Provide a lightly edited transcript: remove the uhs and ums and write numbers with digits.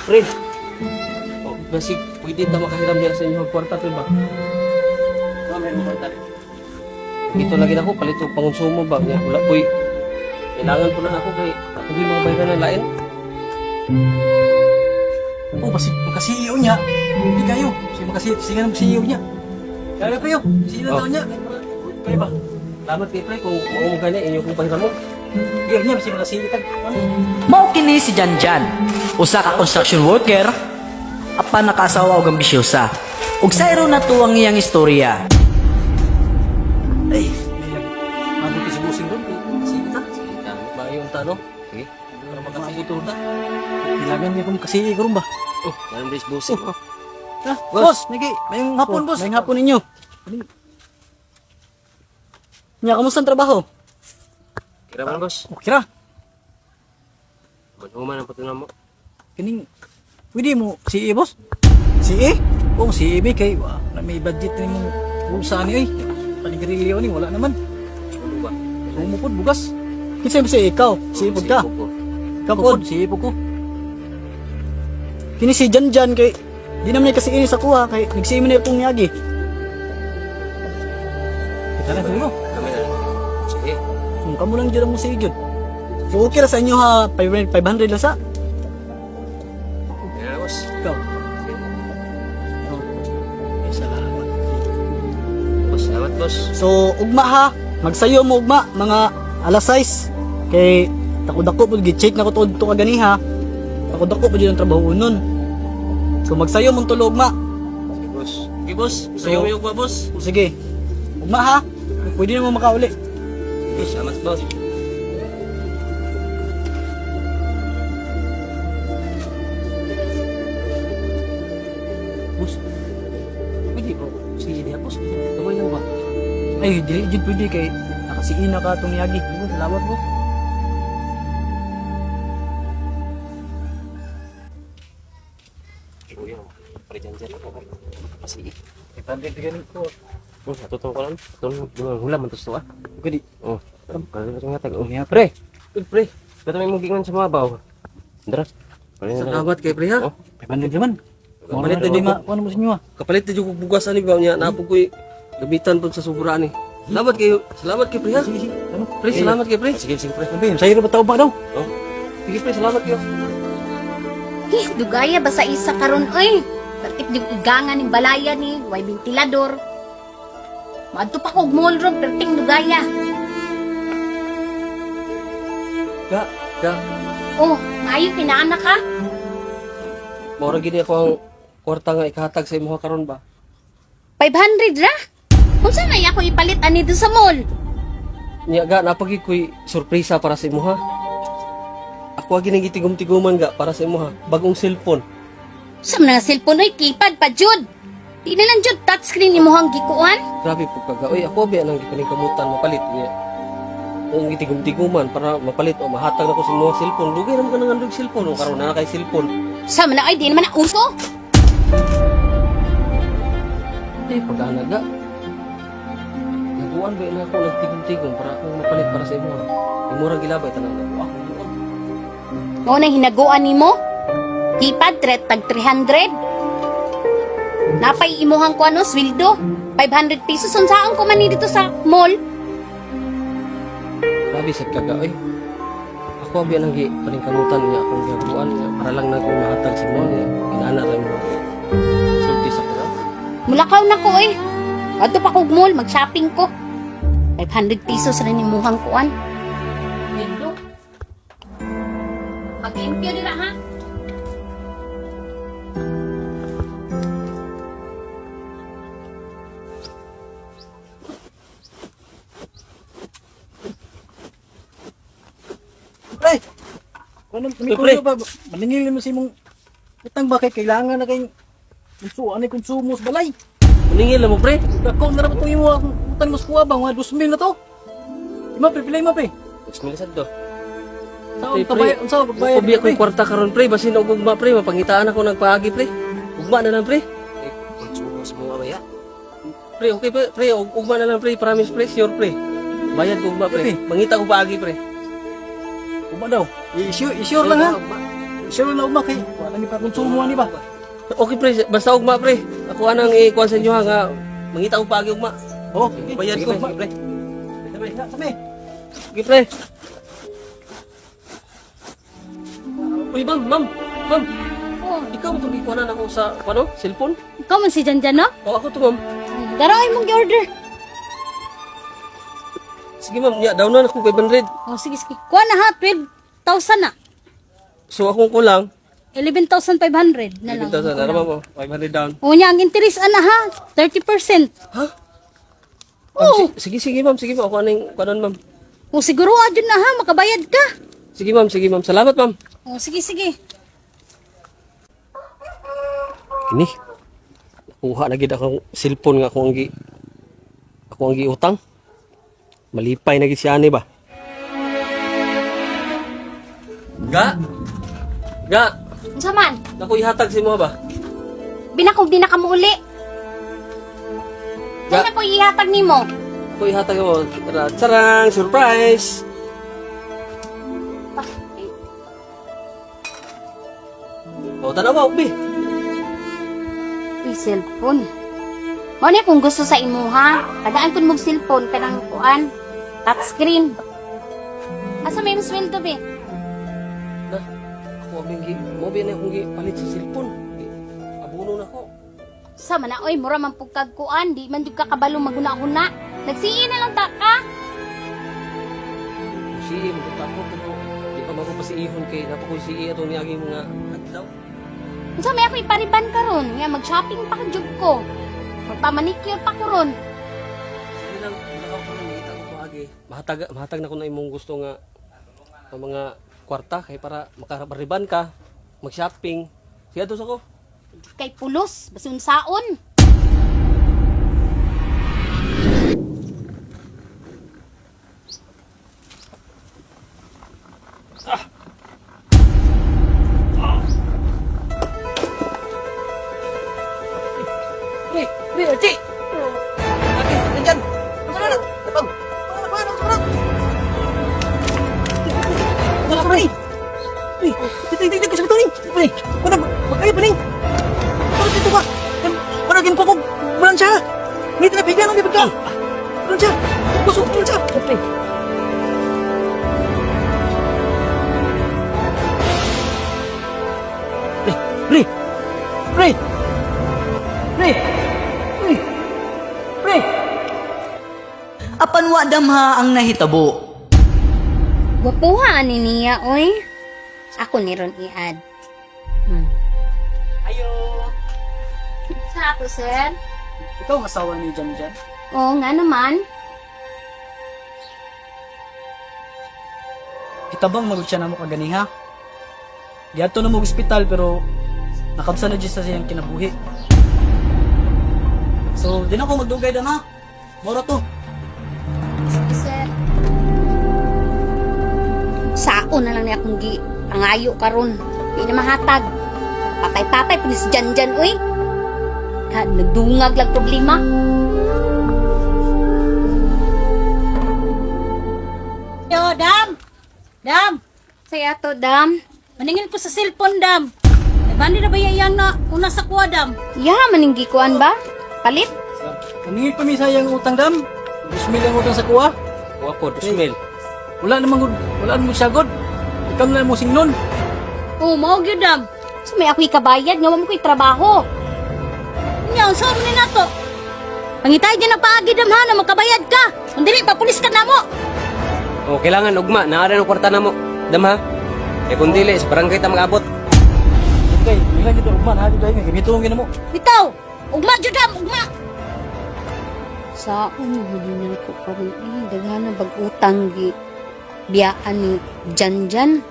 Pre, basig, pwede na makahiram niya sa inyo ang kwarta, pre ba? Meron mo kwarta rin. Ito lagi na ako, palit yung pangonsumo ba? Nga, wala po'y, kailangan ko na ako kay ako yung mga bayaran na lain. Oh, basi makasiyo niya. Hindi kayo. Sige na magsiyo niya. Kaya pa yun. Siyo Oh. daw niya. Kaya ba? Salamat kay pre, kung maumugay na inyo kung pahiram mo. Iya niya, basi makasiyo ka. Mao kini si Janjan, usa ka construction worker, apan nakasawa og ambisyosa. Ug sayro na tuwang iyang istorya. Ay, mabot ka si busing doon. Sige ka. Sige, tama ba yung tanong? Sige, para makasigot na. Kailangan niya kung makasiyo ka rin ba? Oh, ganun base busing. Ah, boss, mayong hapon, boss. Mayong hapon ninyo. Nya, kamusta ang trabaho? Kira man, boss. Okay ra. Manuman ang patunan mo. Kining, pwede mo, si boss? Si Oo, si ba kay, may budget na yung bulsa ni, panigarilyo ni, wala naman. Ano ba? Sumupod, bugas. Kinsa ba si ikaw? Si ipod ka? Kapod, si ipod ko. Kini si Janjan kay, di naman kasi ini sa kuha, kay nagsimi na itong niyagi. Kita na mo. Kami na. Sige. Kung kamo lang dyan mo si Igyod. So okay ra sa inyo ha, 500 lang sa? Kaya na, boss. Ikaw. Oh. Ay, salamat. Boss, salamat, boss. So, ugma ha. Magsayo mo ugma, mga alas 6. Kay, takot-dako po, gi-check na ko to kaganiha. Takot-dako po dyan ang trabaho nun. So, magsayo mong tulo ugma. Sige, boss. Sige, boss. So- Sa'yo yung ba, boss? Sige. Ugma ha. Pwede na mo makauli. Sige, salamat, boss. Boss, pwede po. Sige, diya, boss. Gawin lang ba? Ay, di pwede kay nakasiin na ka itong niyagi. Salamat, boss. Kuya, pre-dyan ako. Kasi, 500 ganin ko. natutuwa ko lang. Itong hulam, ang tusto ah. Pwede. Oh, kaya nga tag. Oh, Umiya, pre. Pre. Ba't may mugingan sa mga baw? Dara. Salamat kay pre ha. Oh, 500 naman. Kapalit Mga na na ano mo sa inyo ha? Kapalit na yung bugas ani ba niya. Napog ko'y gabitan po sa sobra ni. Salamat kayo. Salamat kay pre ha. Sige, sige. Ano? Pre, salamat kay pre. Sige, sige pre. Sabi, sa'yo ba tao ba daw? Oh. Sige pre, salamat kayo. Dugaya ba sa isa karon oy? Pertip di igangan ng balaya ni, way ventilador. Maadto pa kog mall ron, perting dugaya. Ga. Oh, maayo kinaanak ka? Mora gini ako ang kwarta nga ikahatag sa imo karon ba? 500 ra? Kung saan na ako ipalit ani doon sa mall? Nya ga napagi ko'y sorpresa para sa imo ha. Ako agi nang gitigom-tiguman ga para sa imo ha. Bagong cellphone. Sa mga cellphone oy, keypad pa jud. Di na lang jud touchscreen imong gikuan. Grabe po kaga. Oy, ako ba nang gipaningkamutan mapalit niya. Ang gitigom-tiguman para mapalit o mahatag na ko sa mga cellphone. Lugay naman ka nang andog cellphone o karon na kay cellphone. Sa mga ay di naman na uso. Pag-ana ga. Naguan ba na ako nagtigom-tigom para akong mapalit para sa imo. Imura gilabay tanan ako. Ako. Mo na hinaguan nimo? Keypad tag 300. Napay imuhang kuano sweldo 500 pesos unsaan ko man ni dito sa mall. Grabe sa kaga oy. Ako abi nang paningkamutan niya akong gihabuan niya para lang nag mahatag sa imo niya. Inaana ra mo. Sulti sa kana. Mulakaw na ko eh. Adto pa kog mall, mag-shopping ko. 500 pesos rin imuhang kuan. Sweldo. Pag-impyo nila ha. Ay! Ano, may Pre. kulo ba? Maningilin mo si mong utang ba kay kailangan na kayong konsumo, ano konsumo sa balay? Maningil na mo pre. Ako na rapat mo ang utang mo sa kuha ba? Mga 2,000 na to. Ima, pilay mo, pre. Bismillah do. Saan Pre, tabayad? pre. Saan tabayad? Ubi ako kwarta karon pre basin og ugma pre mapangitaan ako nagpaagi pre. Ugma na lang pre. Konsumo sa mga baya. Pre, okay pre, ugma na lang pre, promise pre, sure pre. Bayad ko ugma pre. Pre. Mangita ko paagi pre. Uma daw. I-sure lang ha. Sure na ugma kay wala ni pa konsumo ani ba? Okay pre, basta ugma pre. Ako anang ikuan sa inyo ha nga mangita ko paagi ugma. Oh, Bayad sige, ko. ugma. Sige, pre. Kami. Sige pre. Uy, ma'am. Oh, Ikaw mo itong ikuanan ako sa, cellphone? ikaw man si Janjan, no? O ako to, ma'am. Daray mong gi-order. Sige, ma'am. Ya, down na ako 500. Oh, sige. Kuha na ha, 12,000 na. So, akong kulang. 11,500 na lang. 11,000. Ano, ma'am? 500 down. O niya, ang interest na ha, 30%. Ha? Oo. Sige, ma'am. Sige, ma'am. Ako anong kuanan, ma'am. O siguro adyon na ha, makabayad ka. Sige, ma'am. Salamat, ma'am. O sige. Kini. Nakuha na gid akong cellphone nga ako ang giutang. Malipay na gid siya ani ba? Ga. Unsa man? Naku ihatag si mo ba? Binakog din na ka muli. Ga. Kaya na ko ihatag nimo. Ako ihatag mo. Sarang surprise. O tanawa ubi. Uy, cellphone. Mao ni kung gusto sa imo ha. Tagaan kun mong cellphone kanang kuan, touchscreen. Asa may sweldo be? Na. Ako abing mo ba na akong palit sa cellphone. Abuno na ko. Sa man na oy, mura man pug kag kuan, di man jud ka kabalo maguna-una. Nagsiin na lang ta ka. Sige, magtapos ko pero di pa magpasiihon kay napakoy sige atong niaging mga adlaw. Unsa may ako ipariban karon? Nga mag-shopping pa ka jud ko. Magpamanicure pa ko ron. Sige lang, nakaw ko lang nakita ko paagi. Mahatag na ko na imong gusto nga ang mga kwarta kay para makariban ka, mag-shopping. Sige ato sa ko. Kay pulos, basun saon. Pre, Archie! Akin, nandyan! Ano na? Napag! Ano? Wala ka, pre! Tingnan ka sa ito, pre! Wala, magkaya pa rin! Ano dito ba? Wala, ginpo ko! Walang siya! Hindi na bigyan, hindi bigyan! Walang siya! Busog, walang siya! Pre! Pre! Pre! Pre! Pre! Apan wa damha ang nahitabo. Wapuha ani niya, oy. Ako ni ron i-add. Ayo. Sa ato, sir? Ikaw ang asawa ni Janjan. Oo nga naman. Itabang magud siya namo kaganiha. Giadto na mo ospital pero nakabsa na sa siyang kinabuhi. So, di na ko magdugay dan ha. Mora to. Sige, sir. Saon na lang niya akong angayo karon. Di na mahatag. Patay-patay pulis Janjan, uy. Nagdungag lang problema. Yo, Dam! Dam! Saya to, dam. Maningin ko sa cellphone, Dam. Nagani na ba yan na una sa kuwa, Dam? Ya, maninggi kuan ba? Palit? Humingi pa mi sayang utang dam. 2,000 ang utang sa kuha. Wapo, Dusmel. Wala namang sagod. Ikaw na lang mo singnon. Oo, mao gyud, Dam. So may ako'y kabayad, nga mo ko'y trabaho. Nya, unsa man ni nato? Pangitay dyan na paagi, Dam, ha, na makabayad ka. Kung dili, papulis ka na mo. O, kailangan ugma. Naara ng kwarta na mo. Dam ha? Eh kung dili, sa barangay ta mag-abot. Okay, ilan dito ugman ha dito ay gitungin na mo. Bitaw! Ugma, jud, Dam, ugma! Sa huli ko karon daghan na bag-utang gi biyaan ni Janjan.